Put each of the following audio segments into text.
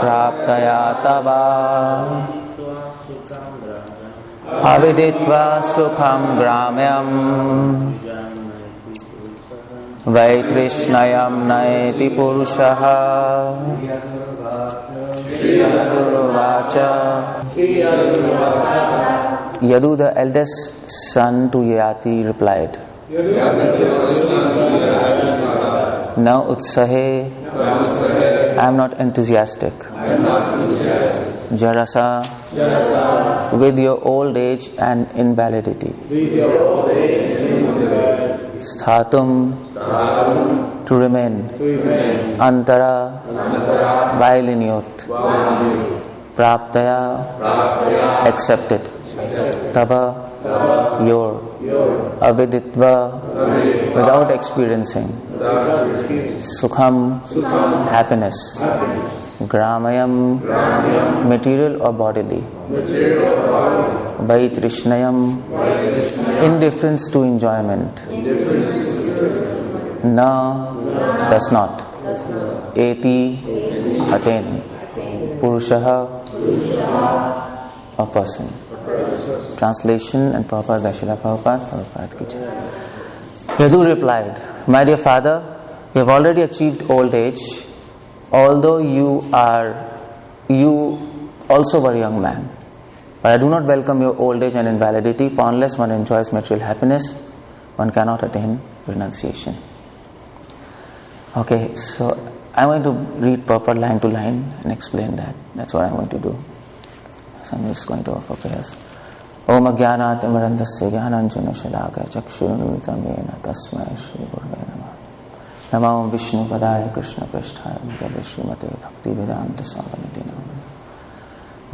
Praptaya tava aviditva sukham gramyam Vaitrishnayam naeti purushaha Yadurvacha. Yadu, the eldest son to Yati, replied, "Now Utsahe, I am not enthusiastic. Jarasa, with your old age and invalidity. Sthatum, to remain. Antara, while in youth. Praptaya, accepted. Tava, your. Aviditva, without experiencing. Sukham, happiness. Gramayam, material or bodily. Vaitrishnayam, indifference to enjoyment. Na, does not. Eti, attain. Purushaha, a person." Translation and Prabhupada, Vaishila Prabhupada ki jai. Yadu replied, "My dear father, you have already achieved old age, although you also were a young man. But I do not welcome your old age and invalidity, for unless one enjoys material happiness, one cannot attain renunciation." Okay, so I'm going to read Prabhupada line to line and explain that. That's what I'm going to do. So I'm just going to offer prayers. Om Ajnanat Amarandasya Jnananjana Shalaka Chakshurunuritam Yena Tasmai Shri Gurave Namah. Namah Vishnu Padaya Krishna Prasthaya Bhutale Srimate Bhaktivedanta Swami Prabhupada.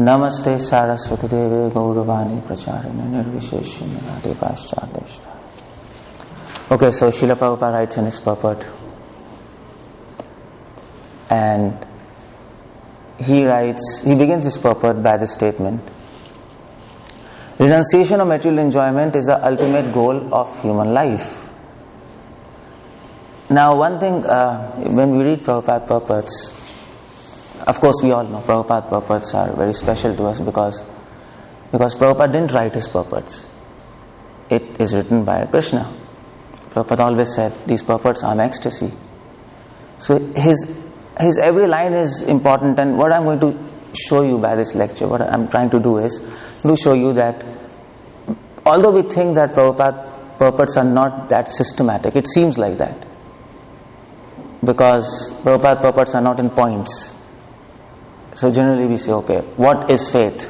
Namaste Saraswati Deve Gauravani Pracharine Nirvisheshina Radhe Paschadeshta. Okay, so Srila Prabhupada writes in his purport, and he begins his purport by the statement, "Renunciation of material enjoyment is the ultimate goal of human life." Now, one thing, when we read Prabhupada purports, of course we all know Prabhupada purports are very special to us because Prabhupada didn't write his purports. It is written by Krishna. Prabhupada always said, these purports are ecstasy. So his every line is important, and what I'm going to show you by this lecture, what I'm trying to do is to show you that although we think that Prabhupada purports are not that systematic, it seems like that, because Prabhupada purports are not in points. So generally we say, okay, what is faith?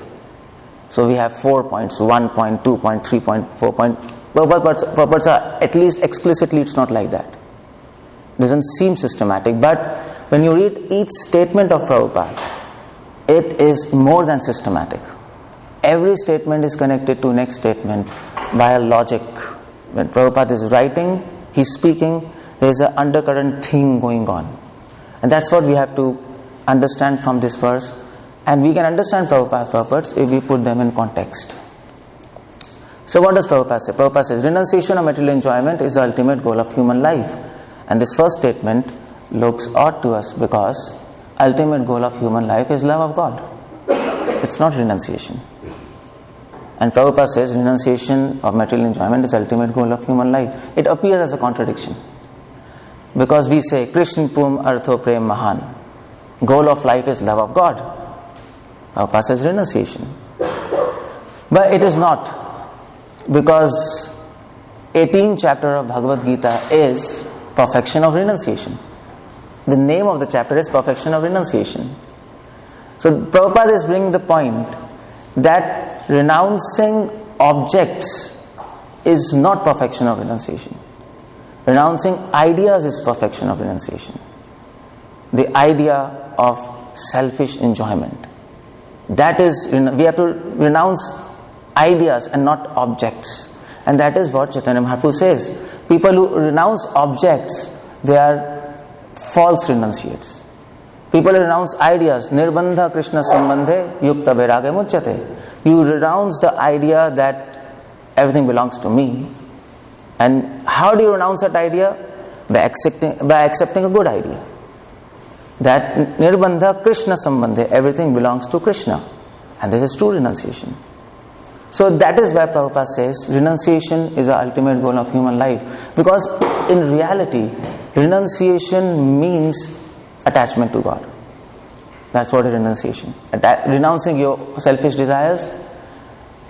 So we have 4 points, 1 point, 2 point, 3 point, 4 point. Prabhupada purports are, at least explicitly, it's not like that. It doesn't seem systematic, but when you read each statement of Prabhupada, it is more than systematic. Every statement is connected to next statement by a logic. When Prabhupada is writing, he's speaking, there is an undercurrent theme going on. And that's what we have to understand from this verse. And we can understand Prabhupada purports if we put them in context. So what does Prabhupada say? Prabhupada says, renunciation of material enjoyment is the ultimate goal of human life. And this first statement looks odd to us because ultimate goal of human life is love of God. It's not renunciation. And Prabhupada says renunciation of material enjoyment is ultimate goal of human life. It appears as a contradiction. Because we say, Krishna Pum Artho Prem Mahan. Goal of life is love of God. Prabhupada says renunciation. But it is not. Because 18th chapter of Bhagavad Gita is perfection of renunciation. The name of the chapter is perfection of renunciation. So Prabhupada is bringing the point that renouncing objects is not perfection of renunciation. Renouncing ideas is perfection of renunciation. The idea of selfish enjoyment. That is, we have to renounce ideas and not objects. And that is what Chaitanya Mahaprabhu says. People who renounce objects, they are false renunciates. People renounce ideas. Nirbandha Krishna Sambandhe Yukta Vairagya Muchyate. You renounce the idea that everything belongs to me. And how do you renounce that idea? By accepting a good idea. That Nirbandha Krishna Sambandhe, everything belongs to Krishna. And this is true renunciation. So that is why Prabhupada says renunciation is the ultimate goal of human life. Because in reality, renunciation means attachment to God. That's what is renunciation. Renouncing your selfish desires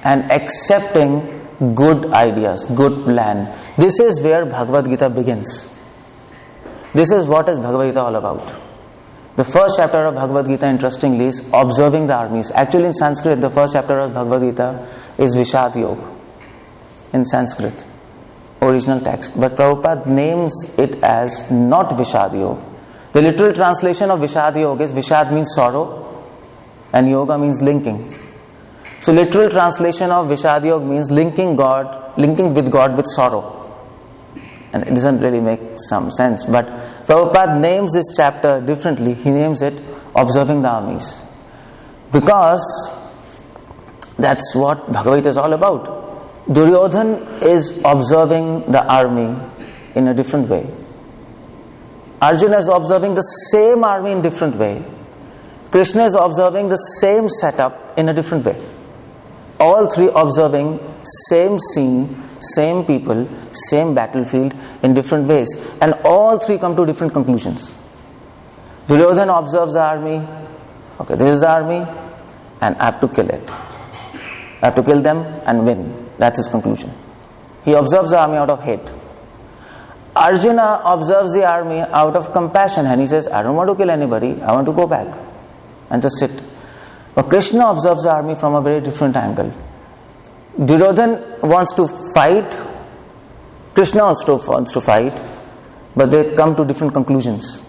and accepting good ideas, good plan. This is where Bhagavad Gita begins. This is what is Bhagavad Gita all about. The first chapter of Bhagavad Gita, interestingly, is observing the armies. Actually, in Sanskrit, the first chapter of Bhagavad Gita is Vishad Yoga. In Sanskrit, original text. But Prabhupada names it as not Vishad Yoga. The literal translation of Vishad Yoga is Vishad means sorrow and Yoga means linking. So literal translation of Vishad Yoga means linking with God with sorrow. And it doesn't really make some sense. But Prabhupada names this chapter differently. He names it Observing the Armies. Because that's what Bhagavad Gita is all about. Duryodhan is observing the army in a different way. Arjuna is observing the same army in different way. Krishna is observing the same setup in a different way. All three observing same scene, same people, same battlefield in different ways. And all three come to different conclusions. Duryodhan observes the army. Okay, this is the army and I have to kill it. I have to kill them and win. That's his conclusion. He observes the army out of hate. Arjuna observes the army out of compassion and he says, I don't want to kill anybody, I want to go back and just sit. But Krishna observes the army from a very different angle. Duryodhan wants to fight, Krishna also wants to fight, but they come to different conclusions.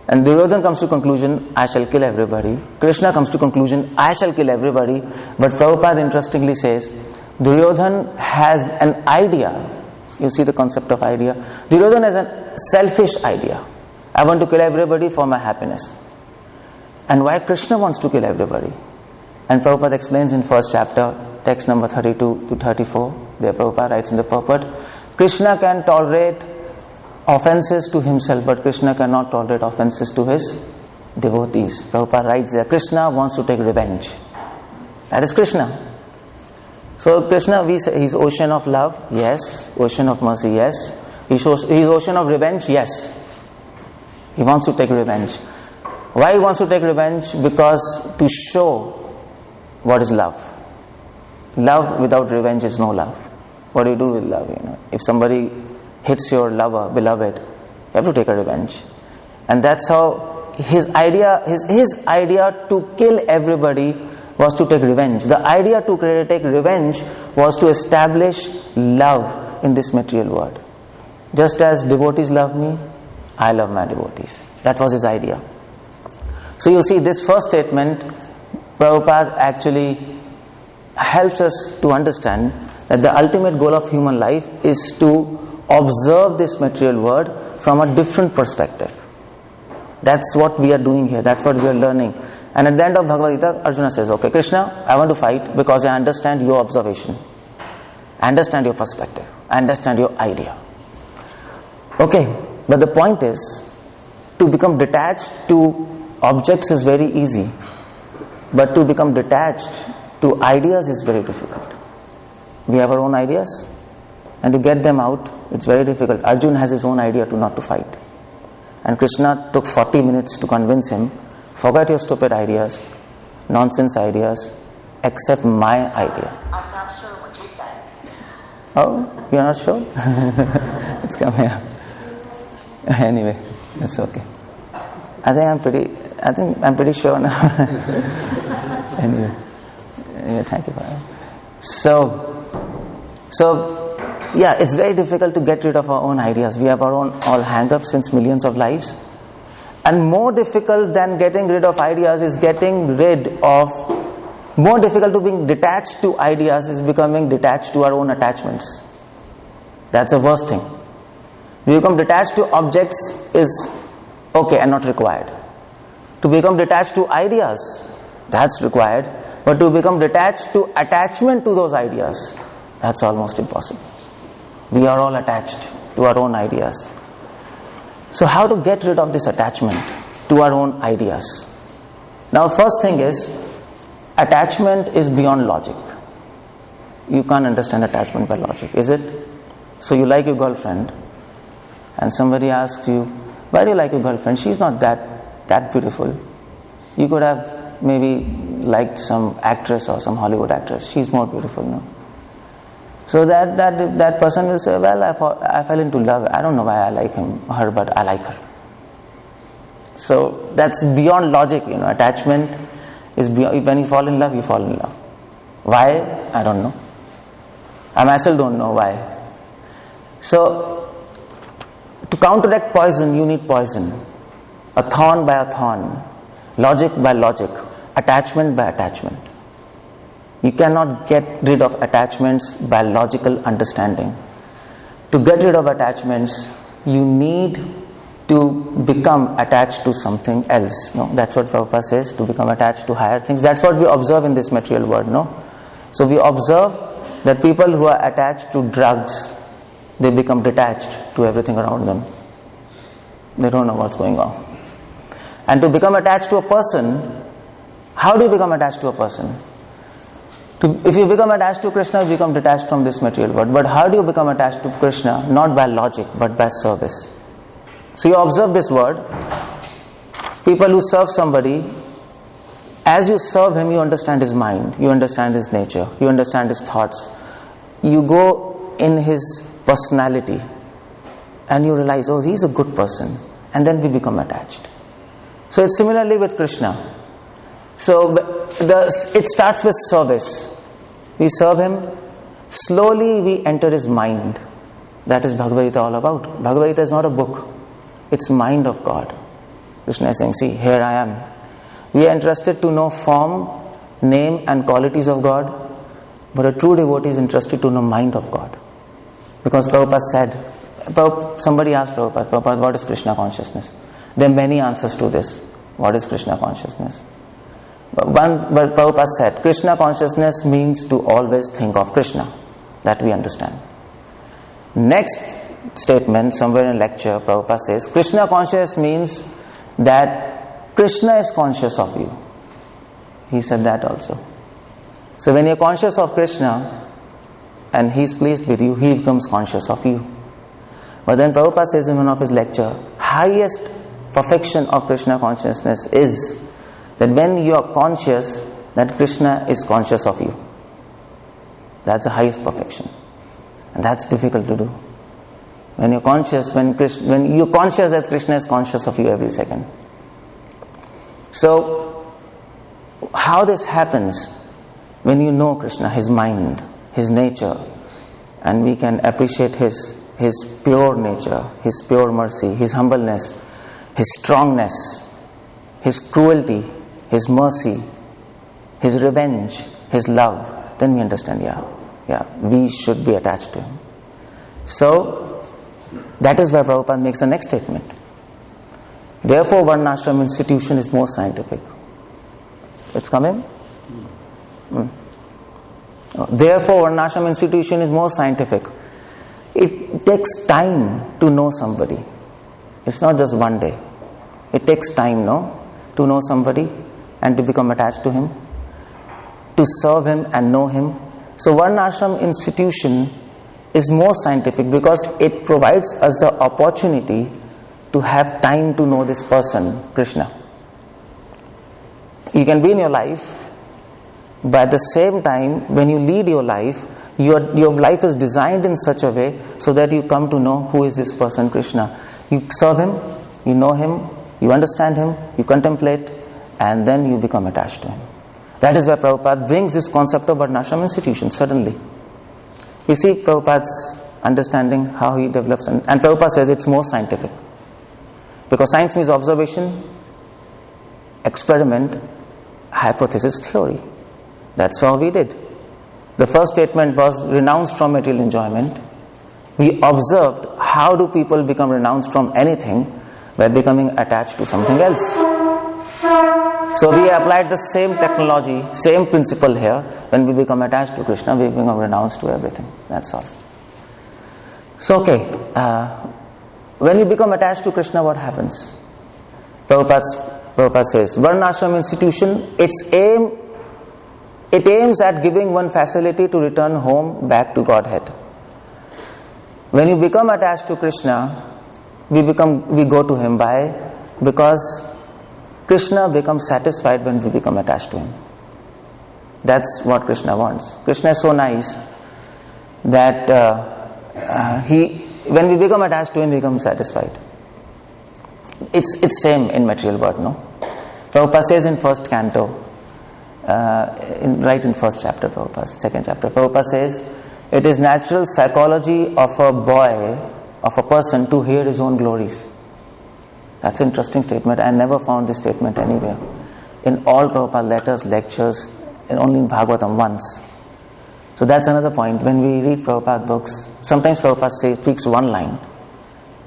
And Duryodhan comes to conclusion, I shall kill everybody. Krishna comes to conclusion, I shall kill everybody. But Prabhupada interestingly says, Duryodhan has an idea. You see the concept of idea. Duryodhan has a selfish idea. I want to kill everybody for my happiness. And why Krishna wants to kill everybody? And Prabhupada explains in first chapter, text number 32 to 34. There Prabhupada writes in the purport, Krishna can tolerate offenses to himself, but Krishna cannot tolerate offenses to his devotees. Prabhupada writes there, Krishna wants to take revenge. That is Krishna. So Krishna, we say he's ocean of love, yes. Ocean of mercy, yes. He's ocean of revenge, yes. He wants to take revenge. Why he wants to take revenge? Because to show what is love. Love without revenge is no love. What do you do with love? If somebody hits your lover, beloved, you have to take a revenge. And that's how his idea to kill everybody was to take revenge. The idea to take revenge was to establish love in this material world. Just as devotees love me, I love my devotees. That was his idea. So you see, this first statement, Prabhupada actually helps us to understand that the ultimate goal of human life is to observe this material world from a different perspective. That's what we are doing here. That's what we are learning. And at the end of Bhagavad Gita, Arjuna says, okay, Krishna, I want to fight because I understand your observation. I understand your perspective. I understand your idea. Okay, but the point is, to become detached to objects is very easy. But to become detached to ideas is very difficult. We have our own ideas. And to get them out, it's very difficult. Arjuna has his own idea to not to fight. And Krishna took 40 minutes to convince him, forget your stupid ideas, nonsense ideas, accept my idea. I'm not sure what you said. Oh, you're not sure? It's come here. Anyway, that's okay. I think I'm pretty sure now. Anyway, yeah, thank you for that. So yeah, it's very difficult to get rid of our own ideas. We have our own all hang-ups since millions of lives. And more difficult than getting rid of ideas is more difficult to being detached to ideas is becoming detached to our own attachments. That's the worst thing. We become detached to objects is okay and not required. To become detached to ideas, that's required. But to become detached to attachment to those ideas, that's almost impossible. We are all attached to our own ideas. So how to get rid of this attachment to our own ideas? Now, first thing is, attachment is beyond logic. You can't understand attachment by logic, is it? So you like your girlfriend, and somebody asks you, why do you like your girlfriend? She's not that beautiful. You could have maybe liked some actress or some Hollywood actress. She's more beautiful, no? So that person will say, well, I fell into love. I don't know why I like her, but I like her. So that's beyond logic, Attachment is beyond. When you fall in love, you fall in love. Why? I don't know. I myself don't know why. So to counteract poison, you need poison. A thorn by a thorn. Logic by logic. Attachment by attachment. You cannot get rid of attachments by logical understanding. To get rid of attachments, you need to become attached to something else. No, that's what Prabhupada says, to become attached to higher things. That's what we observe in this material world, no? So we observe that people who are attached to drugs, they become detached to everything around them. They don't know what's going on. And to become attached to a person, how do you become attached to a person? If you become attached to Krishna, you become detached from this material world. But how do you become attached to Krishna? Not by logic, but by service. So you observe this word. People who serve somebody, as you serve him, you understand his mind, you understand his nature, you understand his thoughts. You go in his personality and you realize, oh, he's a good person. And then we become attached. So it's similarly with Krishna. So it starts with service. We serve him. Slowly we enter his mind. That is Bhagavad-gita all about. Bhagavad-gita is not a book. It's mind of God. Krishna is saying, see, here I am. We are interested to know form, name and qualities of God. But a true devotee is interested to know mind of God. Because Prabhupada said, somebody asked Prabhupada, what is Krishna consciousness? There are many answers to this. What is Krishna consciousness? But Prabhupada said, Krishna consciousness means to always think of Krishna. That we understand. Next statement, somewhere in lecture, Prabhupada says, Krishna consciousness means that Krishna is conscious of you. He said that also. So when you're conscious of Krishna and he's pleased with you, he becomes conscious of you. But then Prabhupada says in one of his lecture, highest perfection of Krishna consciousness is that when you are conscious that Krishna is conscious of you. That's the highest perfection. And that's difficult to do. When you're conscious, when you're conscious that Krishna is conscious of you every second. So, how this happens when you know Krishna, his mind, his nature, and we can appreciate his pure nature, his pure mercy, his humbleness, his strongness, his cruelty, his mercy, his revenge, his love, then we understand, we should be attached to him. So, that is why Prabhupada makes the next statement. Therefore, Varnashram institution is more scientific. It's coming? Therefore, Varnashram institution is more scientific. It takes time to know somebody. It's not just one day. It takes time, to know somebody and to become attached to him, to serve him and know him. So, Varnashram institution is more scientific because it provides us the opportunity to have time to know this person, Krishna. You can be in your life, but at the same time, when you lead your life, your life is designed in such a way so that you come to know who is this person, Krishna. You serve him, you know him, you understand him, you contemplate, and then you become attached to him. That is why Prabhupada brings this concept of Varnashram institution suddenly. You see Prabhupada's understanding, how he develops, and Prabhupada says it's more scientific. Because science means observation, experiment, hypothesis, theory. That's how we did. The first statement was renounced from material enjoyment. We observed how do people become renounced from anything by becoming attached to something else. So we applied the same technology, same principle here. When we become attached to Krishna, we become renounced to everything. That's all. So when you become attached to Krishna, what happens? Prabhupada says, Varnashram institution, it aims at giving one facility to return home back to Godhead. When you become attached to Krishna, we go to Him because Krishna becomes satisfied when we become attached to Him. That's what Krishna wants. Krishna is so nice that when we become attached to Him, we become satisfied. It's same in material world, no? Prabhupada says in first canto, right in first chapter, second chapter, Prabhupada says, it is natural psychology of a person to hear his own glories. That's an interesting statement. I never found this statement anywhere. In all Prabhupada letters, lectures, and only in Bhagavatam once. So that's another point. When we read Prabhupada books, sometimes Prabhupada speaks one line,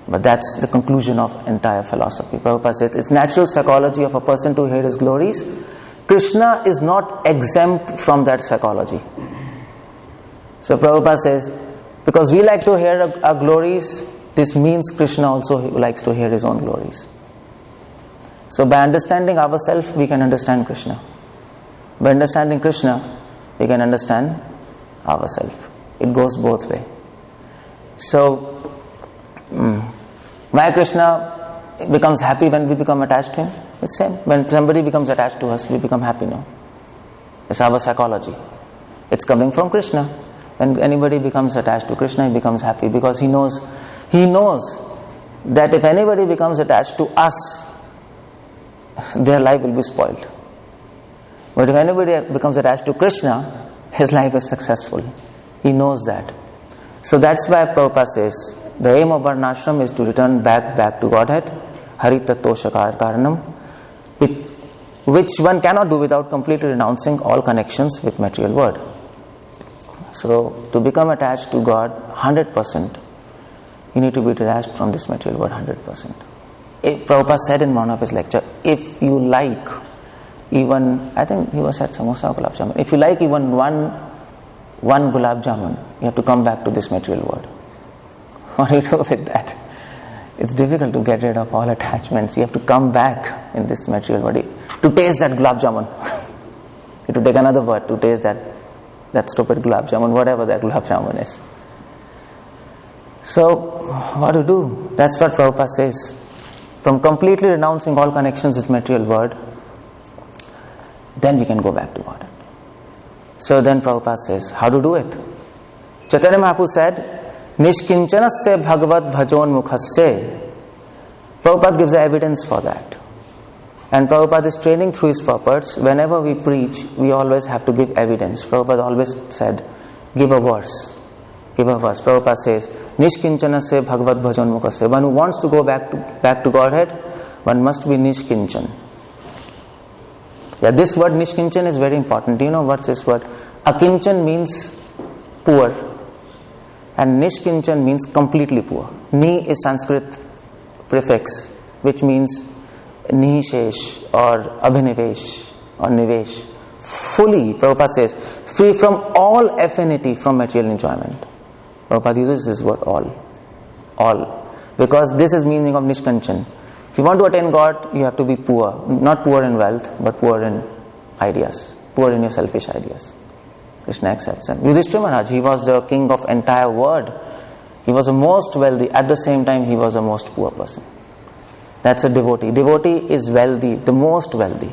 but that's the conclusion of entire philosophy. Prabhupada says it's natural psychology of a person to hear his glories. Krishna is not exempt from that psychology. So Prabhupada says, because we like to hear our glories, this means Krishna also likes to hear his own glories. So by understanding ourselves, we can understand Krishna. By understanding Krishna, we can understand ourselves. It goes both ways. So, why Krishna becomes happy when we become attached to Him? It's same. When somebody becomes attached to us, we become happy, no? It's our psychology. It's coming from Krishna. When anybody becomes attached to Krishna, he becomes happy because he knows that if anybody becomes attached to us, their life will be spoiled. But if anybody becomes attached to Krishna, his life is successful. He knows that. So that's why Prabhupada says, the aim of Varnashram is to return back to Godhead, Haritattva Karanam, which one cannot do without completely renouncing all connections with material world. So to become attached to God 100%, you need to be detached from this material world 100%. Prabhupada said in one of his lecture, if you like even, I think he was at samosa or gulab jamun, if you like even one gulab jamun, you have to come back to this material world. What do you do with that? It's difficult to get rid of all attachments. You have to come back in this material body to taste that gulab jamun. You have to take another word to taste that stupid gulab jamun, whatever that gulab jamun is. So, what to do? That's what Prabhupada says. From completely renouncing all connections with material world, then we can go back to God. So then Prabhupada says, how to do it? Chaitanya Mahaprabhu said, Nishkinchanasya bhagavat bhajon mukhasya. Prabhupada gives evidence for that. And Prabhupada is training through his purports. Whenever we preach, we always have to give evidence. Prabhupada always said, give a verse. Prabhupada says, Nishkinchanasya bhagavat bhajon mukhasya. One who wants to go back to Godhead, one must be Nishkinchan. Yeah, this word Nishkinchan is very important. Do you know what's this word? Akinchan means poor. And Nishkinchan means completely poor. Ni is Sanskrit prefix, which means Nihishesh or Abhinivesh or Nivesh. Fully, Prabhupada says, free from all affinity from material enjoyment. Prabhupada uses this word all. Because this is meaning of Nishkinchan. If you want to attain God, you have to be poor. Not poor in wealth, but poor in ideas. Poor in your selfish ideas. Krishna accepts him. Yudhishthira Maharaj, he was the king of entire world. He was the most wealthy. At the same time, he was the most poor person. That's a devotee. Devotee is wealthy, the most wealthy.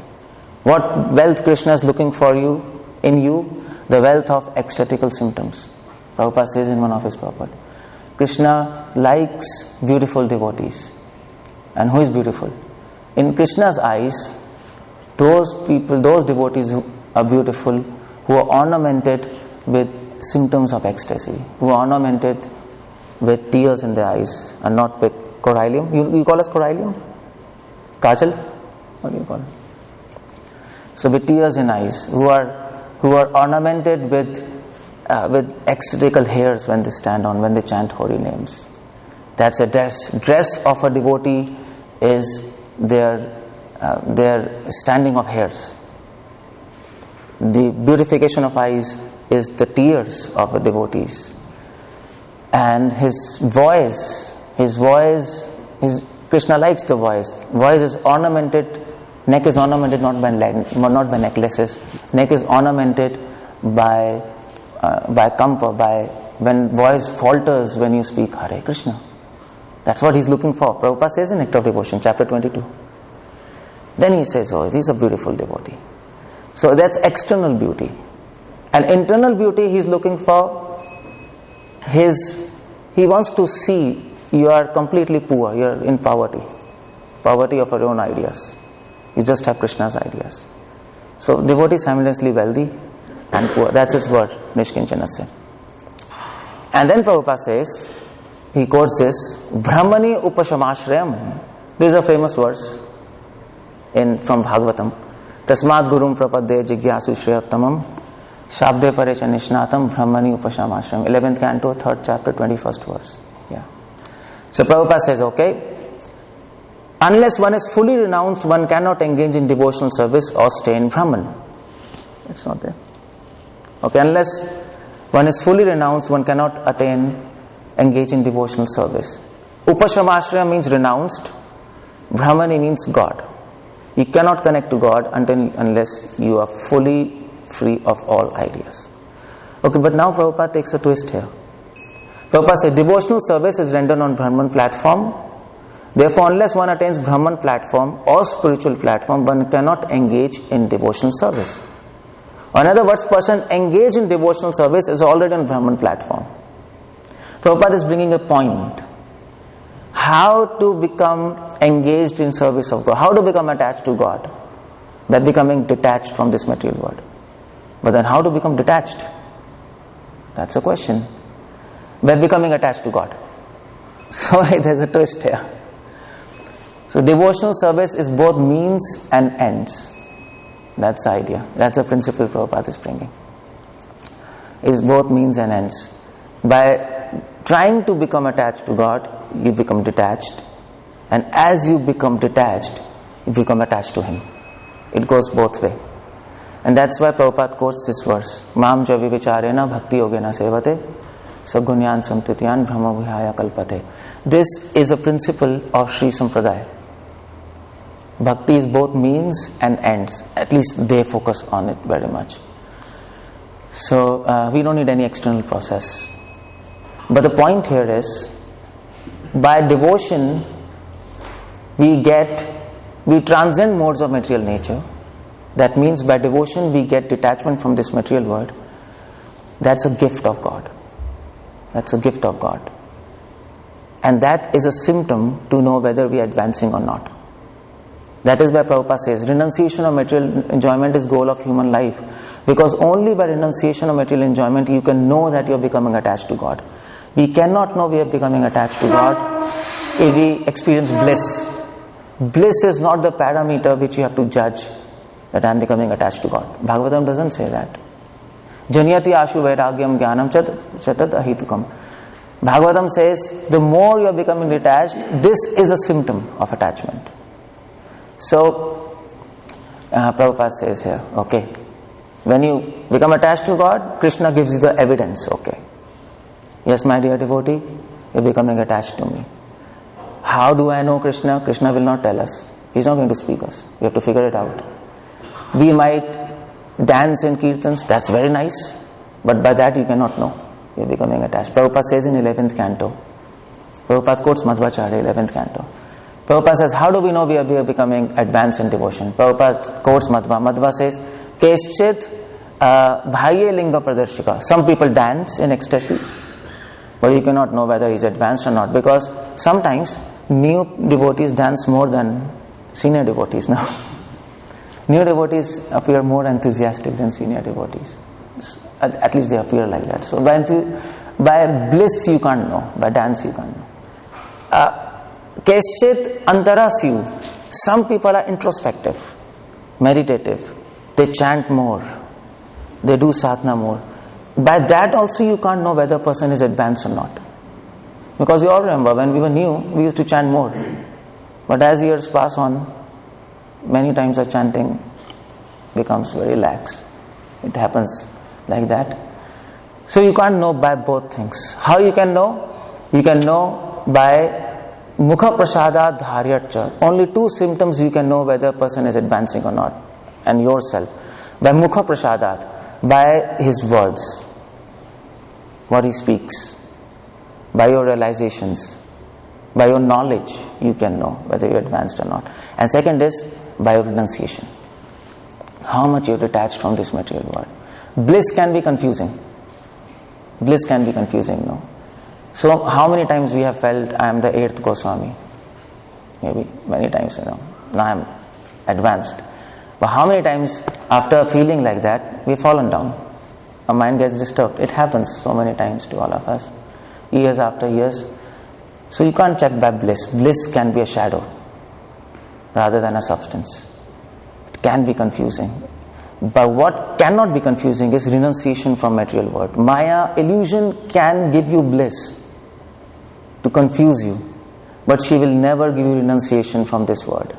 What wealth Krishna is looking for in you? The wealth of ecstatical symptoms. Prabhupada says in one of his purport, Krishna likes beautiful devotees. And who is beautiful? In Krishna's eyes, those devotees who are beautiful, who are ornamented with symptoms of ecstasy, who are ornamented with tears in their eyes and not with coryllium. You call us coryllium? Kajal? What do you call it? So with tears in eyes, who are ornamented with ecstatical hairs when they stand on, when they chant holy names. That's a dress. Dress of a devotee is their their standing of hairs. The beautification of eyes is the tears of the devotees. And his voice, Krishna likes the voice. Voice is ornamented, neck is ornamented not by necklaces. Neck is ornamented by kampa, by when voice falters when you speak Hare Krishna. That's what he's looking for. Prabhupada says in Nectar of Devotion, chapter 22. Then he says, oh, he's a beautiful devotee. So that's external beauty. And internal beauty he's looking for, he wants to see you are completely poor, you are in poverty. Poverty of your own ideas. You just have Krishna's ideas. So devotee is simultaneously wealthy and poor. That's his word, Nishkinchanasya. And then Prabhupada says, he quotes this, Brahmani upashamashrayam. This is a famous verse from Bhagavatam. Tasmad gurum prapadde jigyasu shreyattamam shabde parecha nishnatam brahmani upashamashrayam. 11th Canto, 3rd chapter, 21st verse. Yeah. So Prabhupada says, okay, unless one is fully renounced, one cannot engage in devotional service or stay in Brahman. It's not there. Okay, unless one is fully renounced, one cannot engage in devotional service. Upashamashraya means renounced. Brahmani means God. You cannot connect to God unless you are fully free of all ideas. Okay, but now Prabhupada takes a twist here. Prabhupada says devotional service is rendered on Brahman platform. Therefore, unless one attains Brahman platform or spiritual platform, one cannot engage in devotional service. Or in other words, person engaged in devotional service is already on Brahman platform. Prabhupada is bringing a point. How to become engaged in service of God. How to become attached to God. By becoming detached from this material world. But then how to become detached? That's a question. By becoming attached to God. So there's a twist here. So devotional service is both means and ends. That's the idea. That's the principle Prabhupada is bringing. It's both means and ends. By trying to become attached to God, you become detached. And as you become detached, you become attached to Him. It goes both ways. And that's why Prabhupada quotes this verse. Mam javi vicharena bhakti yogena sevate sagunyan samtityan brahma vihaya kalpate. This is a principle of Sri Sampradaya. Bhakti is both means and ends. At least they focus on it very much. So we don't need any external process. But the point here is, by devotion, we transcend modes of material nature. That means by devotion we get detachment from this material world. That's a gift of God. That's a gift of God. And that is a symptom to know whether we are advancing or not. That is why Prabhupada says, renunciation of material enjoyment is goal of human life. Because only by renunciation of material enjoyment you can know that you are becoming attached to God. We cannot know we are becoming attached to God if we experience bliss. Bliss is not the parameter which you have to judge that I am becoming attached to God. Bhagavatam doesn't say that. Janyati ashu vairagyam jnanam chatat ahitukam. Bhagavatam says, the more you are becoming detached, this is a symptom of attachment. So, Prabhupada says here, okay, when you become attached to God, Krishna gives you the evidence, okay. Yes, my dear devotee, you are becoming attached to me. How do I know Krishna? Krishna will not tell us. He is not going to speak us. We have to figure it out. We might dance in kirtans, that's very nice, but by that you cannot know. You are becoming attached. Prabhupada says in 11th Canto, Prabhupada quotes Madhvacharya, 11th Canto. Prabhupada says, how do we know we are becoming advanced in devotion? Prabhupada quotes Madhva. Madhva says, Keschit bhaiye linga pradarshika. Some people dance in ecstasy, but you cannot know whether he is advanced or not, because sometimes new devotees dance more than senior devotees now. New devotees appear more enthusiastic than senior devotees. At least they appear like that. So by bliss you can't know, by dance you can't know. Keschit antarasyu. Some people are introspective, meditative. They chant more. They do sadhana more. By that also you can't know whether a person is advanced or not. Because you all remember, when we were new, we used to chant more. But as years pass on, many times the chanting becomes very lax. It happens like that. So you can't know by both things. How you can know? You can know by Mukha Prasada Dharyatcha. Only two symptoms you can know whether a person is advancing or not, and yourself. By Mukha Prasadat, by his words, what he speaks, by your realizations, by your knowledge, you can know whether you're advanced or not. And second is by your renunciation. How much you're detached from this material world. Bliss can be confusing. Bliss can be confusing, no? So how many times we have felt, I am the 8th Goswami? Maybe many times, now I am advanced. But how many times after feeling like that, we've fallen down? Our mind gets disturbed. It happens so many times to all of us. Years after years. So you can't check by bliss. Bliss can be a shadow rather than a substance. It can be confusing. But what cannot be confusing is renunciation from material world. Maya, illusion can give you bliss to confuse you, but she will never give you renunciation from this world,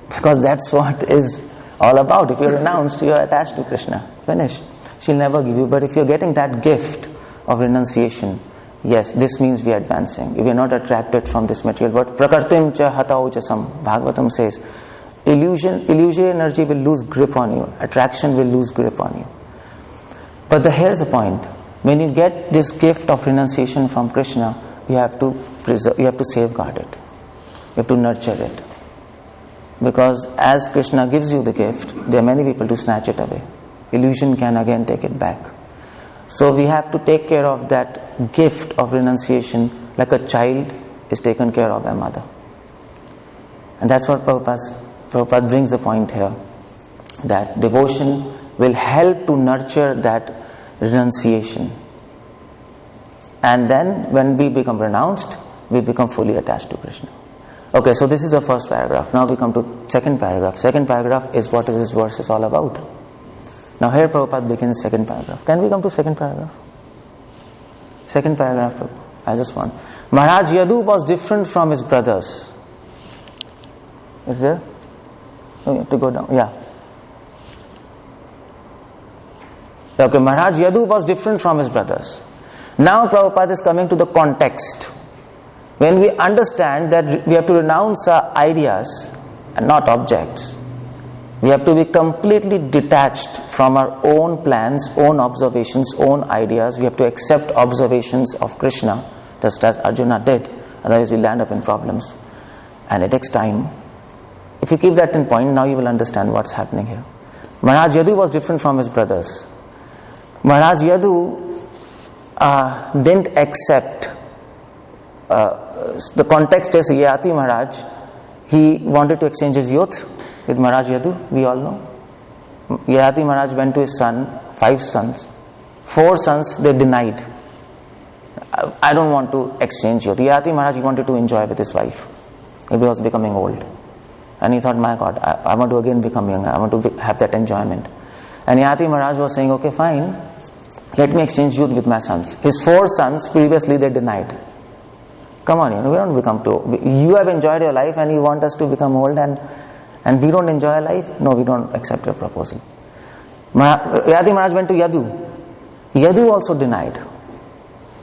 because that's what is all about. If you're renounced, you're attached to Krishna. Finish. She'll never give you. But if you're getting that gift of renunciation, yes, this means we are advancing. If we are not attracted from this material world, prakartim cha hatau jasam. Bhagavatam says, illusory energy will lose grip on you. Attraction will lose grip on you. But here's the point. When you get this gift of renunciation from Krishna, you have to preserve, you have to safeguard it. You have to nurture it. Because as Krishna gives you the gift, there are many people to snatch it away. Illusion can again take it back. So we have to take care of that gift of renunciation like a child is taken care of by a mother. And that's what Prabhupada brings the point here, that devotion will help to nurture that renunciation. And then when we become renounced, we become fully attached to Krishna. Okay, so this is the first paragraph. Now we come to second paragraph. Second paragraph is what this verse is all about. Now here Prabhupada begins second paragraph. Can we come to second paragraph? Second paragraph, I just want. Maharaj Yadu was different from his brothers. Is there? No, you have to go down. Yeah. Okay, Maharaj Yadu was different from his brothers. Now Prabhupada is coming to the context. When we understand that we have to renounce our ideas and not objects, we have to be completely detached from our own plans, own observations, own ideas. We have to accept observations of Krishna, just as Arjuna did. Otherwise we land up in problems. And it takes time. If you keep that in point, now you will understand what's happening here. Maharaj Yadu was different from his brothers. Maharaj Yadu didn't accept, the context is Yati Maharaj, he wanted to exchange his youth with Maharaj Yadu, we all know. Yati Maharaj went to his son, 5 sons. 4 sons they denied. I don't want to exchange youth. Yati Maharaj wanted to enjoy with his wife. He was becoming old. And he thought, my God, I want to again become young. I want to have that enjoyment. And Yati Maharaj was saying, okay, fine. Let me exchange youth with my sons. His 4 sons, previously they denied. Come on, we don't become too... You have enjoyed your life and you want us to become old and we don't enjoy life? No, we don't accept your proposal. Yati Maharaj went to Yadu. Yadu also denied.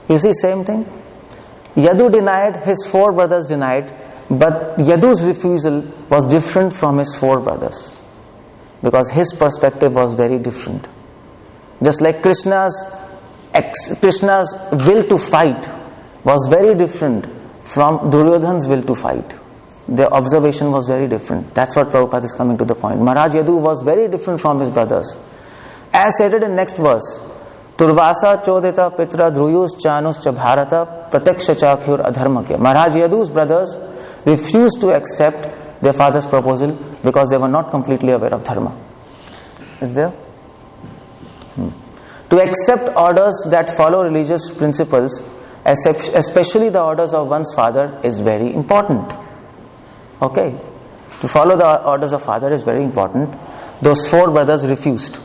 You see, same thing. Yadu denied, his 4 brothers denied, but Yadu's refusal was different from his 4 brothers. Because his perspective was very different. Just like Krishna's will to fight was very different from Duryodhana's will to fight. Their observation was very different. That's what Prabhupada is coming to the point. Maharaj Yadu was very different from his brothers. As stated in next verse, Turvasa chodita pitra druyus chanus cha bharata prataksha chakyur adharmakya. Maharaj Yadu's brothers refused to accept their father's proposal because they were not completely aware of dharma. Is there? To accept orders that follow religious principles, especially the orders of one's father, is very important. Okay? To follow the orders of father is very important. Those 4 brothers refused.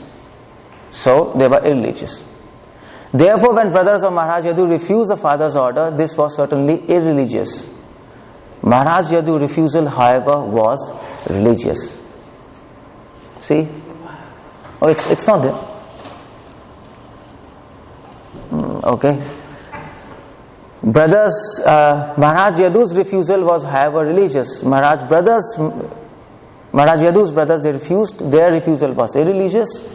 So, they were irreligious. Therefore, when brothers of Maharaj Yadu refused the father's order, this was certainly irreligious. Maharaj Yadu's refusal, however, was religious. See? Oh, it's not there. Okay. Brothers, Maharaj Yadu's refusal was, however, religious. Maharaj Yadu's brothers, they refused. Their refusal was irreligious.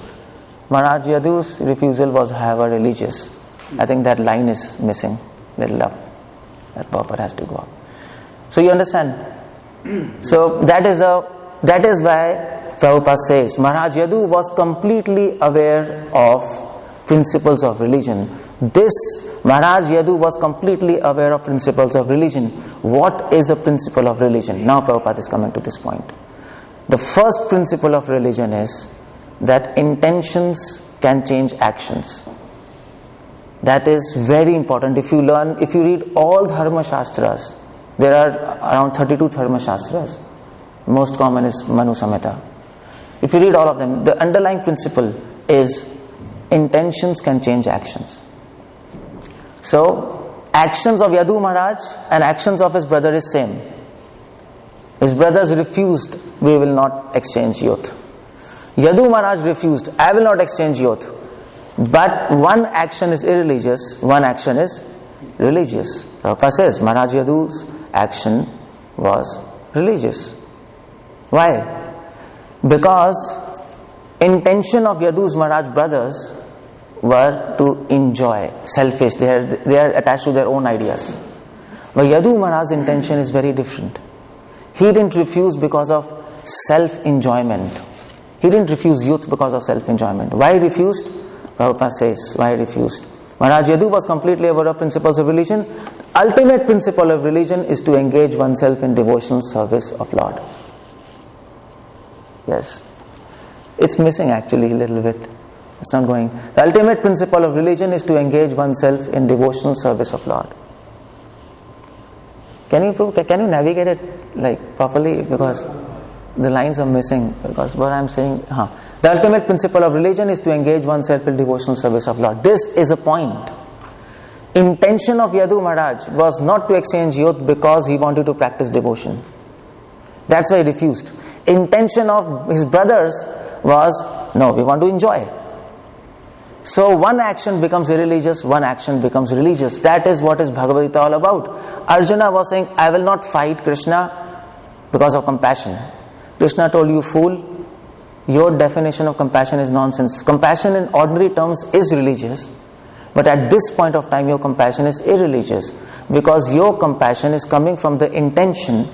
Maharaj Yadu's refusal was, however, religious. I think that line is missing. Little up. That Prabhupada has to go up. So you understand? So that is why Prabhupada says Maharaj Yadu was completely aware of principles of religion. This Maharaj Yadu was completely aware of principles of religion. What is a principle of religion? Now Prabhupada is coming to this point. The first principle of religion is that intentions can change actions. That is very important. If you read all Dharma Shastras, there are around 32 Dharma Shastras. Most common is Manu Samhita. If you read all of them, the underlying principle is intentions can change actions. So, actions of Yadu Maharaj and actions of his brother is same. His brothers refused, we will not exchange youth. Yadu Maharaj refused, I will not exchange youth. But one action is irreligious, one action is religious. Prabhupada says Maharaj Yadu's action was religious. Why? Because intention of Yadu's Maharaj brothers were to enjoy, selfish. They are attached to their own ideas. But Yadu Maharaj's intention is very different. He didn't refuse because of self-enjoyment. He didn't refuse youth because of self-enjoyment. Why he refused? Prabhupada says, why he refused? Maharaj Yadu was completely aware of principles of religion. Ultimate principle of religion is to engage oneself in devotional service of Lord. Yes. It's missing actually a little bit. It's not going. The ultimate principle of religion is to engage oneself in devotional service of Lord. Can you navigate it properly? Because the lines are missing. Because what I'm saying, the ultimate principle of religion is to engage oneself in devotional service of Lord. This is a point. Intention of Yadu Maharaj was not to exchange youth because he wanted to practice devotion. That's why he refused. Intention of his brothers was, no, we want to enjoy. So one action becomes irreligious, one action becomes religious. That is what is Bhagavad Gita all about. Arjuna was saying, I will not fight Krishna because of compassion. Krishna told you, fool, your definition of compassion is nonsense. Compassion in ordinary terms is religious, but at this point of time your compassion is irreligious, because your compassion is coming from the intention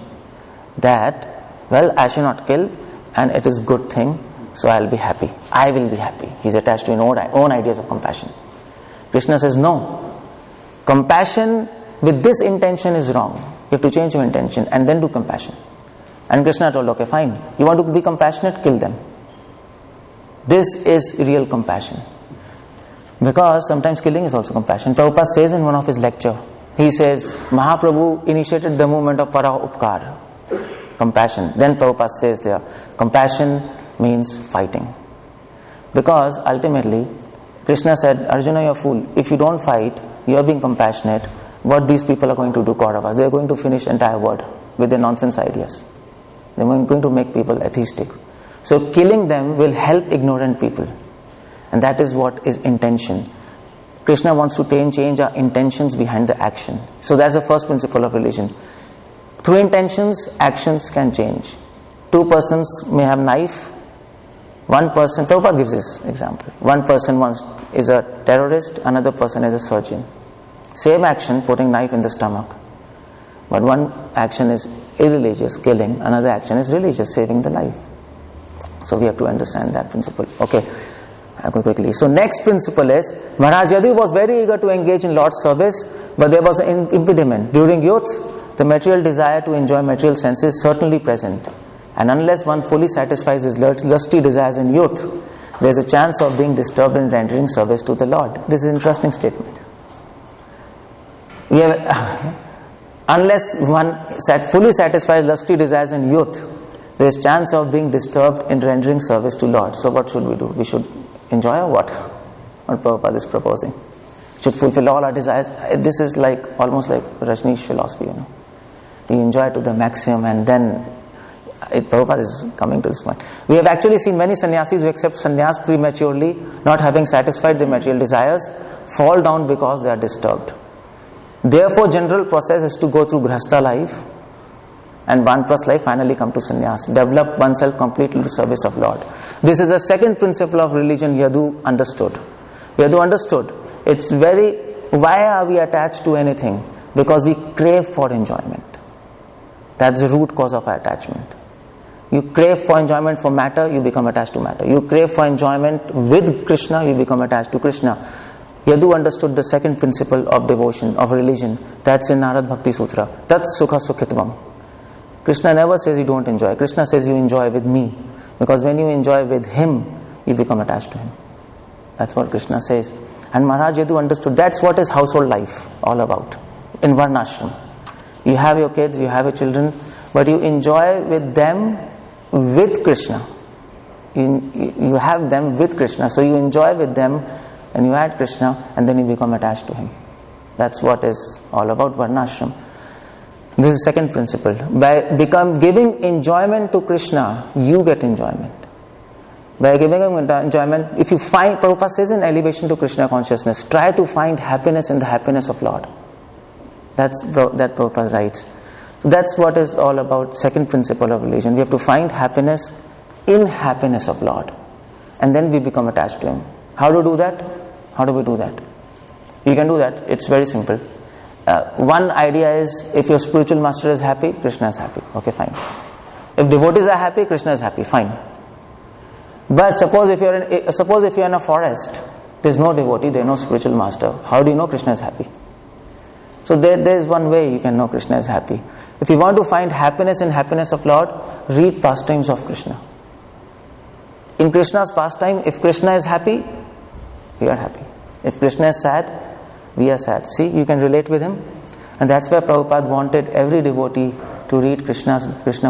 that, well, I should not kill and it is good thing, so I'll be happy. I will be happy. He's attached to his own ideas of compassion. Krishna says, no. Compassion with this intention is wrong. You have to change your intention and then do compassion. And Krishna told, okay, fine. You want to be compassionate? Kill them. This is real compassion. Because sometimes killing is also compassion. Prabhupada says in one of his lectures, he says, Mahaprabhu initiated the movement of para upkar, compassion. Then Prabhupada says there, compassion means fighting. Because ultimately, Krishna said, Arjuna, you're a fool. If you don't fight, you're being compassionate. What these people are going to do, Kauravas, they're going to finish entire world with their nonsense ideas. They're going to make people atheistic. So killing them will help ignorant people. And that is what is intention. Krishna wants to change our intentions behind the action. So that's the first principle of religion. Through intentions, actions can change. Two persons may have knife. One person, Prabhupada gives this example. One person is a terrorist, another person is a surgeon. Same action, putting knife in the stomach. But one action is irreligious, killing. Another action is religious, saving the life. So we have to understand that principle. Okay, I'll go quickly. So next principle is, Maharaj Yadu was very eager to engage in Lord's service, but there was an impediment. During youth, the material desire to enjoy material senses is certainly present. And unless one fully satisfies his lusty desires in youth, there is a chance of being disturbed in rendering service to the Lord. This is an interesting statement. Unless one fully satisfies lusty desires in youth, there is chance of being disturbed in rendering service to Lord. So what should we do? We should enjoy or what? What Prabhupada is proposing. We should fulfill all our desires. This is almost like Rajneesh philosophy, We enjoy to the maximum and then Prabhupada is coming to this point. We have actually seen many sannyasis who accept sannyas prematurely, not having satisfied their material desires, fall down because they are disturbed. Therefore, general process is to go through grihastha life and vanaprastha life, finally come to sannyas. Develop oneself completely to service of Lord. This is the second principle of religion Yadu understood. Yadu understood. It's why are we attached to anything? Because we crave for enjoyment. That's the root cause of our attachment. You crave for enjoyment for matter, you become attached to matter. You crave for enjoyment with Krishna, you become attached to Krishna. Yadu understood the second principle of devotion, of religion. That's in Narad Bhakti Sutra. Tat sukha sukhitvam. Krishna never says you don't enjoy. Krishna says you enjoy with me. Because when you enjoy with him, you become attached to him. That's what Krishna says. And Maharaj Yadu understood that's what is household life all about. In Varnashram. You have your kids, you have your children, but you enjoy with them with Krishna. You have them with Krishna. So you enjoy with them and you add Krishna and then you become attached to him. That's what is all about Varnashram. This is the second principle. By giving enjoyment to Krishna, you get enjoyment. By giving him enjoyment, if you find, Prabhupada says in Elevation to Krishna Consciousness, try to find happiness in the happiness of Lord. That Prabhupada writes. So that's what is all about, second principle of religion. We have to find happiness in happiness of Lord. And then we become attached to him. How to do that? How do we do that? You can do that. It's very simple. One idea is, if your spiritual master is happy, Krishna is happy. Okay, fine. If devotees are happy, Krishna is happy. Fine. But suppose if you're in a forest, there's no devotee, there's no spiritual master. How do you know Krishna is happy? So there's one way you can know Krishna is happy. If you want to find happiness in happiness of Lord, read pastimes of Krishna. In Krishna's pastime, if Krishna is happy, we are happy. If Krishna is sad, we are sad. See, you can relate with him. And that's why Prabhupada wanted every devotee to read Krishna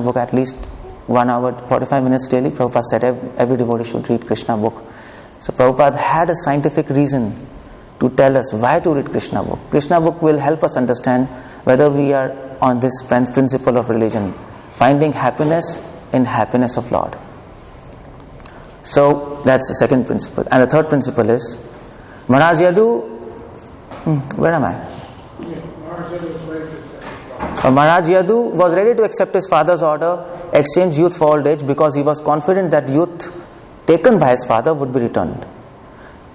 book at least 1 hour, 45 minutes daily. Prabhupada said every devotee should read Krishna book. So Prabhupada had a scientific reason to tell us why to read Krishna book. Krishna book will help us understand whether we are on this principle of religion, finding happiness in happiness of Lord. So that's the second principle. And the third principle is, Maharaj Yadu, where am I? Maharaj Yadu was ready to accept his father's order, exchange youth for old age, because he was confident that youth taken by his father would be returned.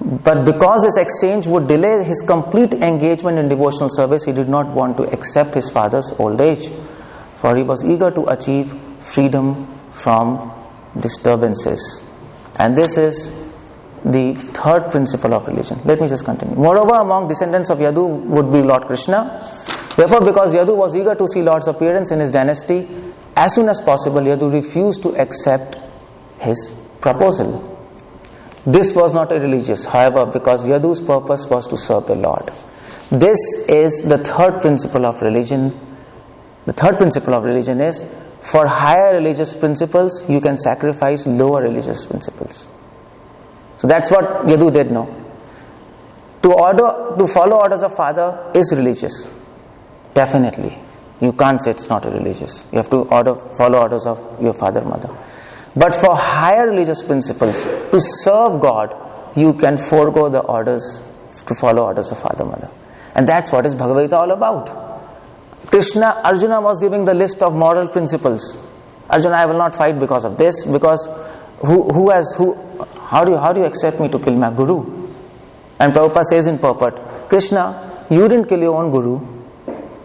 But because his exchange would delay his complete engagement in devotional service, he did not want to accept his father's old age, for he was eager to achieve freedom from disturbances. And this is the third principle of religion. Let me just continue. Moreover, among descendants of Yadu would be Lord Krishna. Therefore, because Yadu was eager to see Lord's appearance in his dynasty, as soon as possible, Yadu refused to accept his proposal. This was not irreligious, however, because Yadu's purpose was to serve the Lord. This is the third principle of religion. The third principle of religion is, for higher religious principles, you can sacrifice lower religious principles. So that's what Yadu did now. To follow orders of father is religious. Definitely. You can't say it's not religious. You have to follow orders of your father, mother. But for higher religious principles, to serve God, you can forego the orders, to follow orders of father, mother. And that's what is Bhagavad Gita all about. Arjuna was giving the list of moral principles. Arjuna, I will not fight because of this, because how do you accept me to kill my guru? And Prabhupada says in purport, Krishna, you didn't kill your own guru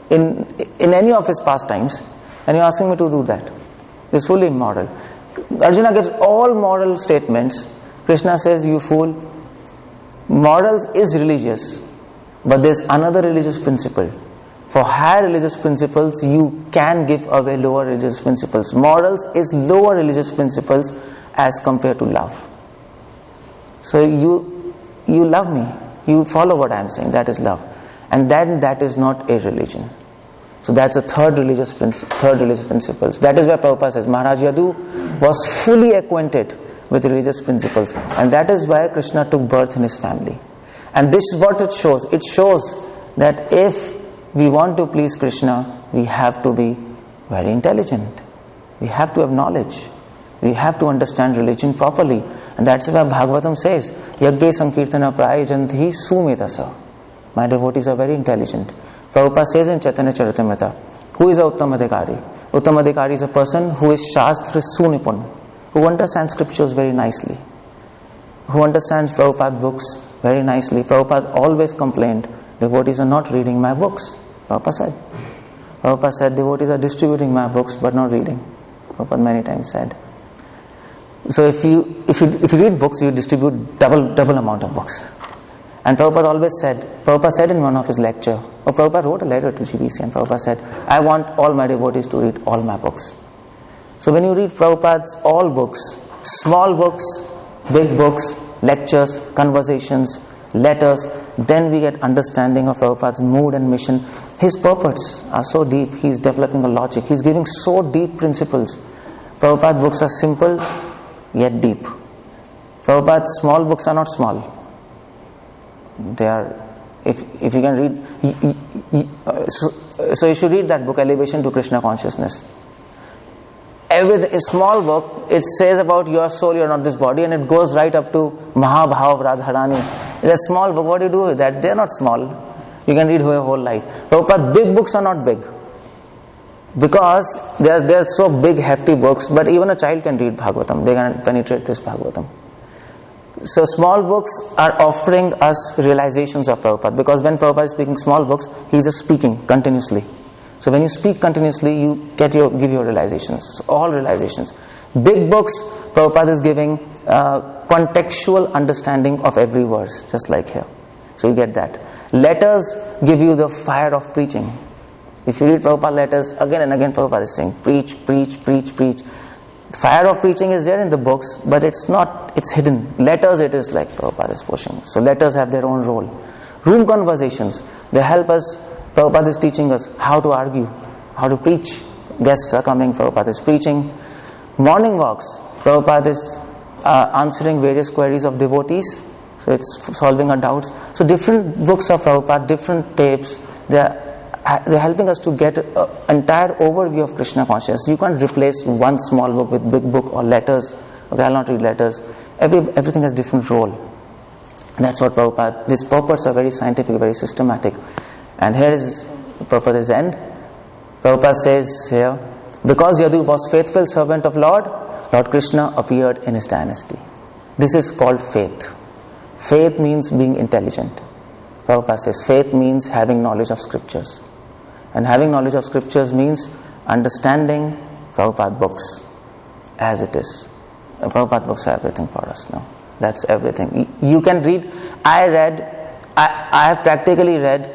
in any of his pastimes, and you're asking me to do that. It's fully immoral. Arjuna gives all moral statements. Krishna says, you fool, morals is religious, but there's another religious principle. For higher religious principles, you can give away lower religious principles. Morals is lower religious principles as compared to love. So you love me, you follow what I am saying, that is love. And then that is not a religion. So that's the third religious principles. That is why Prabhupada says Maharaj Yadu was fully acquainted with religious principles, and that is why Krishna took birth in his family. And this is what it shows. It shows that if we want to please Krishna, we have to be very intelligent. We have to have knowledge. We have to understand religion properly. And that's why Bhagavatam says, Yagge Sankirtana Prayajanti Sumetasa. My devotees are very intelligent. Prabhupada says in Chaitanya Charitamrita, who is a Uttamadhikari? Uttamadhikari is a person who is Shastra Sunipun, who understands scriptures very nicely, who understands Prabhupada books very nicely. Prabhupada always complained, devotees are not reading my books. Prabhupada said, devotees are distributing my books but not reading. Prabhupada many times said. So if you read books, you distribute double amount of books. And Prabhupada said in one of his lecture, Prabhupada wrote a letter to GBC and Prabhupada said, I want all my devotees to read all my books. So when you read Prabhupada's all books, small books, big books, lectures, conversations, letters, then we get understanding of Prabhupada's mood and mission. His purports are so deep, he is developing a logic, he is giving so deep principles. Prabhupada's books are simple yet deep. Prabhupada's small books are not small. They are, if you can read, so you should read that book, Elevation to Krishna Consciousness. A small book, it says about your soul, you are not this body, and it goes right up to Mahabhav of Radharani. It's a small book. What do you do with that? They are not small. You can read your whole life. Prabhupada, big books are not big. Because they are so big, hefty books, but even a child can read Bhagavatam. They can penetrate this Bhagavatam. So small books are offering us realizations of Prabhupada. Because when Prabhupada is speaking small books, he is just speaking continuously. So when you speak continuously, you give your realizations, all realizations. Big books, Prabhupada is giving contextual understanding of every verse, just like here. So you get that. Letters give you the fire of preaching. If you read Prabhupada letters, again and again Prabhupada is saying, preach, preach, preach, preach. The fire of preaching is there in the books, but it's hidden. Letters, it is like Prabhupada is pushing. So letters have their own role. Room conversations, they help us. Prabhupada is teaching us how to argue, how to preach. Guests are coming, Prabhupada is preaching. Morning walks, Prabhupada is answering various queries of devotees. So it's solving our doubts. So different books of Prabhupada, different tapes, they're helping us to get an entire overview of Krishna consciousness. You can't replace one small book with big book or letters. Okay, I'll not read letters. Everything has different role. That's what Prabhupada, these purports are very scientific, very systematic. And here is Prabhupada's end. Prabhupada says here, because Yadu was faithful servant of Lord Krishna appeared in his dynasty. This is called faith. Faith means being intelligent. Prabhupada says faith means having knowledge of scriptures. And having knowledge of scriptures means understanding Prabhupada books as it is. Prabhupada books are everything for us now. That's everything. You can read. I have practically read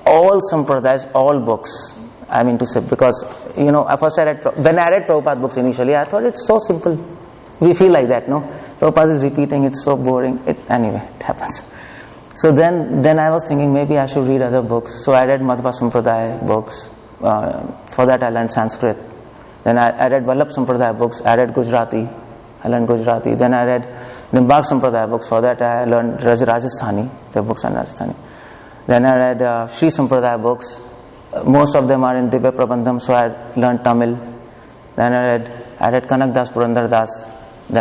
all Sampradayas, all books. I mean to say, because when I read Prabhupada books initially, I thought it's so simple. We feel like that, no? Prabhupada is repeating, it's so boring. Anyway, it happens. So then I was thinking maybe I should read other books. So I read Madhva Sampradaya books. For that I learned Sanskrit. Then I read Vallabh Sampradaya books. I read Gujarati. I learned Gujarati. Then I read Nimbak Sampradaya books. For that I learned Rajasthani. The books are Rajasthani. Then I read Sri Sampradaya books. Most of them are in Divya Prabandham, so I learned Tamil. Then I read Kanak Das Purandar Das.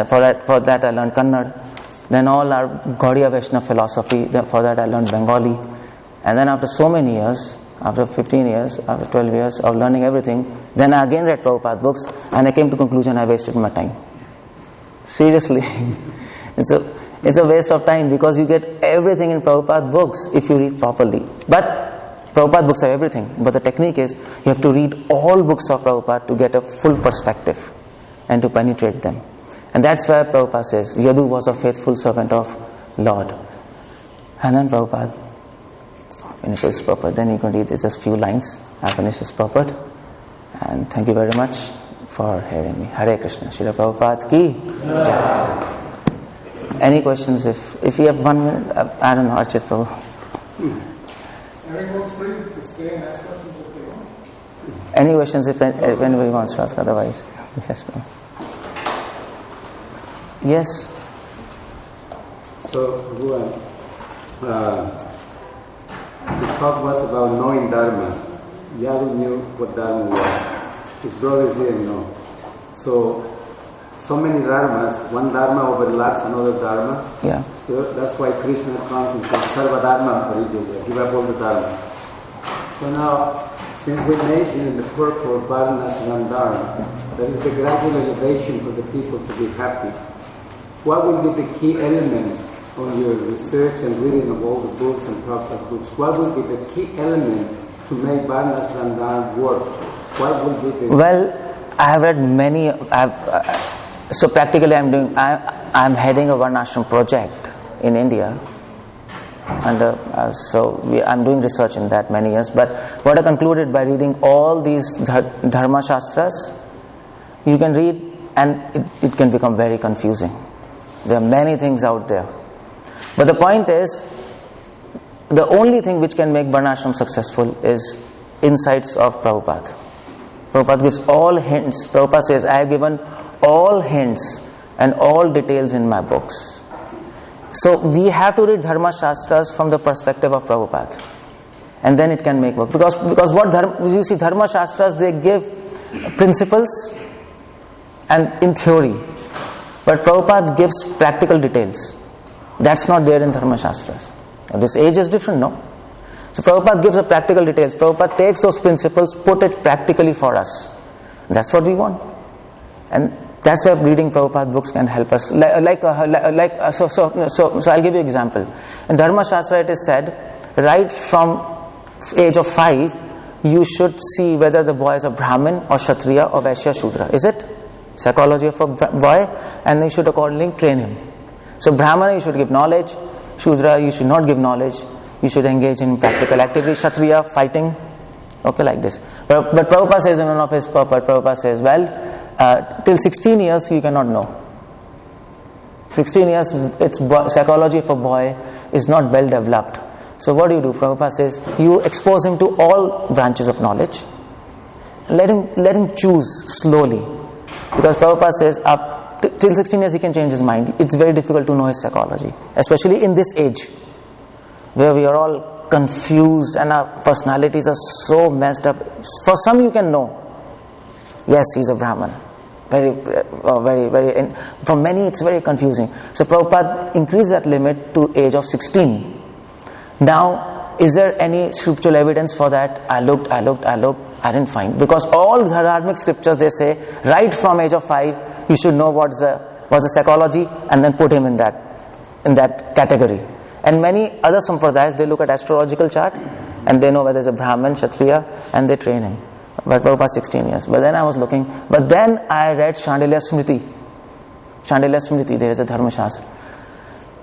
For that I learned Kannada. Then all are Gaudiya Vaishnava philosophy. For that I learned Bengali. And then after so many years, after 15 years, after 12 years of learning everything, then I again read Prabhupada books and I came to conclusion I wasted my time. Seriously. It's a waste of time because you get everything in Prabhupada books if you read properly. But Prabhupada books have everything. But the technique is you have to read all books of Prabhupada to get a full perspective and to penetrate them. And that's why Prabhupada says, Yadu was a faithful servant of Lord. And then Prabhupada finishes purport. Then you can read just few lines. I finish his purport. And thank you very much for hearing me. Hare Krishna. Srila Prabhupada ki Jai. Any questions? If you have 1 minute, I don't know, Archit Prabhu. Everyone's free to stay and ask questions if they want. Any questions if anybody wants to ask, otherwise? Yes, Prabhu. Yes. So, Bhuvan, the talk was about knowing Dharma. Yadu knew what Dharma was. his brothers didn't know. So many dharmas, one dharma overlaps another dharma. Yeah. So that's why Krishna comes and says, Sarva dharma parijaya, give up all the dharma. So now, since we mentioned in the purport Varnashram dharma, that is the gradual elevation for the people to be happy, what will be the key element on your research and reading of all the books and Prabhupada's books? What will be the key element to make Varnashram dharma work? What will be the... Well, I have read many... So practically I'm heading a Varnashram project in India, and I'm doing research in that many years. But what I concluded by reading all these Dharma Shastras, you can read and it can become very confusing. There are many things out there. But the point is, the only thing which can make Varnashram successful is insights of Prabhupada. Prabhupada gives all hints. Prabhupada says, I have given all hints and all details in my books. So we have to read Dharma Shastras from the perspective of Prabhupada, and then it can make work. Because what you see, Dharma Shastras, they give principles and in theory, but Prabhupada gives practical details. That's not there in Dharma Shastras. Now, this age is different, no? So Prabhupada gives the practical details. Prabhupada takes those principles, put it practically for us. That's what we want. And that's why reading Prabhupada books can help us. So I'll give you an example. In Dharma Shastra it is said, right from age of 5, you should see whether the boy is a Brahmin or Kshatriya or Vaishya Shudra. Is it? Psychology of a boy, and you should accordingly train him. So Brahmana, you should give knowledge. Shudra, you should not give knowledge. You should engage in practical activity. Kshatriya, fighting. Okay, like this. But Prabhupada says in one of his purport, Prabhupada says, till 16 years you cannot know. 16 years, its psychology of a boy is not well developed. So what do? Prabhupada says, you expose him to all branches of knowledge. Let him choose slowly. Because Prabhupada says, till 16 years he can change his mind. It's very difficult to know his psychology. Especially in this age, where we are all confused and our personalities are so messed up. For some you can know, yes, he's a Brahman. Very. For many it's very confusing. So Prabhupada increased that limit to age of 16. Now, is there any scriptural evidence for that? I looked, I didn't find. Because all the dharmic scriptures, they say, right from age of 5, you should know what's the psychology, and then put him in that category. And many other sampradayas, they look at astrological chart, and they know whether it's a Brahmin, Kshatriya, and they train him. But Prabhupada 16 years. But then I read Shandilya Smriti, there is a Dharma Shastra.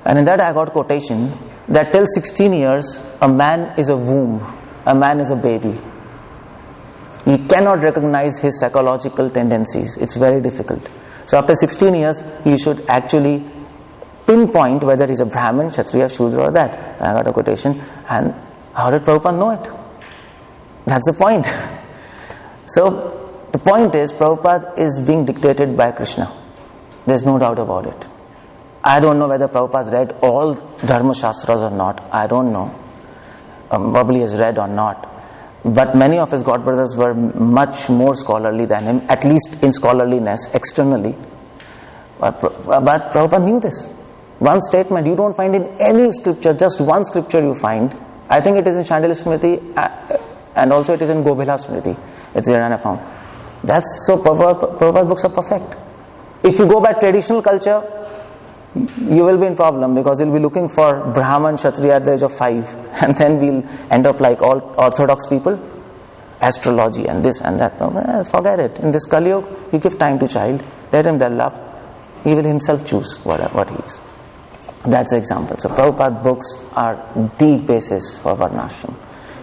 And in that I got quotation that till 16 years, a man is a womb, a man is a baby. You cannot recognize his psychological tendencies. It's very difficult. So after 16 years, you should actually pinpoint whether he's a Brahmin, Kshatriya, Shudra or that. I got a quotation. And how did Prabhupada know it? That's the point. So the point is, Prabhupada is being dictated by Krishna. There's no doubt about it. I don't know whether Prabhupada read all Dharma Shastras or not. I don't know. Probably has read or not. But many of his godbrothers were much more scholarly than him, at least in scholarliness, externally. But Prabhupada knew this. One statement you don't find in any scripture, just one scripture you find. I think it is in Shandilya Smriti and also it is in Gobhila Smriti. It's there and I found. So Prabhupada books are perfect. If you go by traditional culture, you will be in problem because you'll be looking for Brahman, Kshatriya at the age of 5, and then we'll end up like all orthodox people, astrology and this and that. No, forget it. In this Kali Yuga, you give time to child, let him develop, he will himself choose what he is. That's the example. So Prabhupada books are the basis for Varnashram.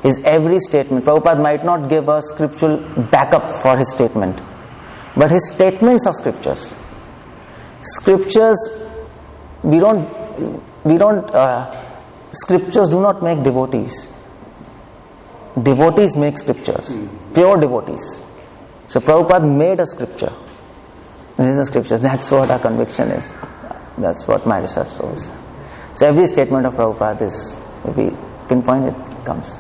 His every statement, Prabhupada might not give a scriptural backup for his statement, but his statements are scriptures. Scriptures, scriptures do not make devotees. Devotees make scriptures. Pure devotees. So Prabhupada made a scripture. This is a scripture. That's what our conviction is. That's what my research shows. So every statement of Prabhupada is, if we pinpoint it, comes.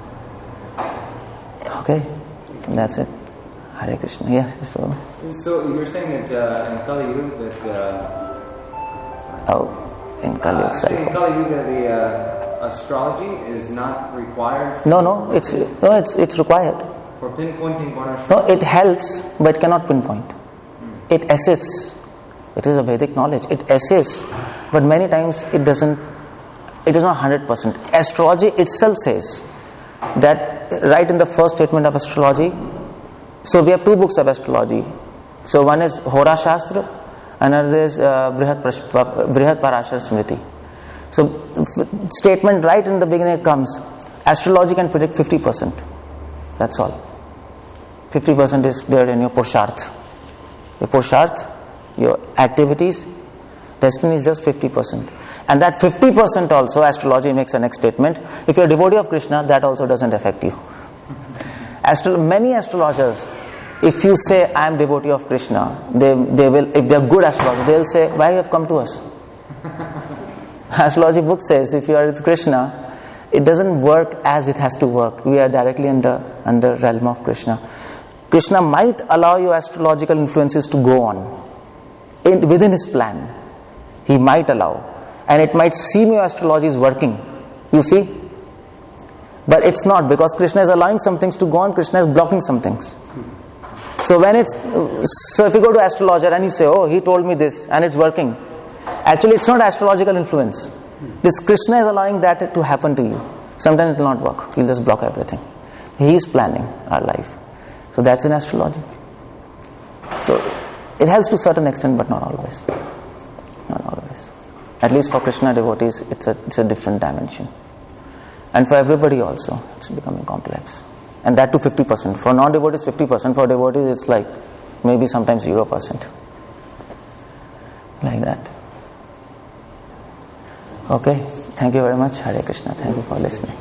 Okay? So that's it. Hare Krishna. Yes. So you're saying that in Kali Yuga In Kali Yuga. in Kali Yuga the astrology is not required. No, it's required. For pinpointing one or No, it helps, but it cannot pinpoint. It assists. It is a Vedic knowledge. It assists, but many times it doesn't. It is not 100%. Astrology itself says that right in the first statement of astrology. So we have two books of astrology. So one is Hora Shastra, another is Brihad Parashar Smriti. So statement right in the beginning it comes, astrology can predict 50%. That's all. 50% is there in your Purusharth. Your Purusharth, your activities, destiny is just 50%. And that 50% also, astrology makes a next statement. If you are a devotee of Krishna, that also doesn't affect you. Many astrologers, if you say, I am devotee of Krishna, they will, if they are good astrologers, they will say, why you have come to us? Astrology book says, if you are with Krishna, it doesn't work as it has to work. We are directly under realm of Krishna. Krishna might allow your astrological influences to go on within his plan. He might allow. And it might seem your astrology is working. You see? But it's not, because Krishna is allowing some things to go on, Krishna is blocking some things. So if you go to astrologer and you say, oh, he told me this and it's working. Actually, it's not astrological influence. This Krishna is allowing that to happen to you. Sometimes it will not work. He'll just block everything. He is planning our life. So that's in astrology. So it helps to a certain extent, but not always. Not always. At least for Krishna devotees, it's a different dimension. And for everybody also, it's becoming complex. And that to 50%. For non-devotees, 50%. For devotees, it's like maybe sometimes 0%. Like that. Okay. Thank you very much. Hare Krishna. Thank you for listening.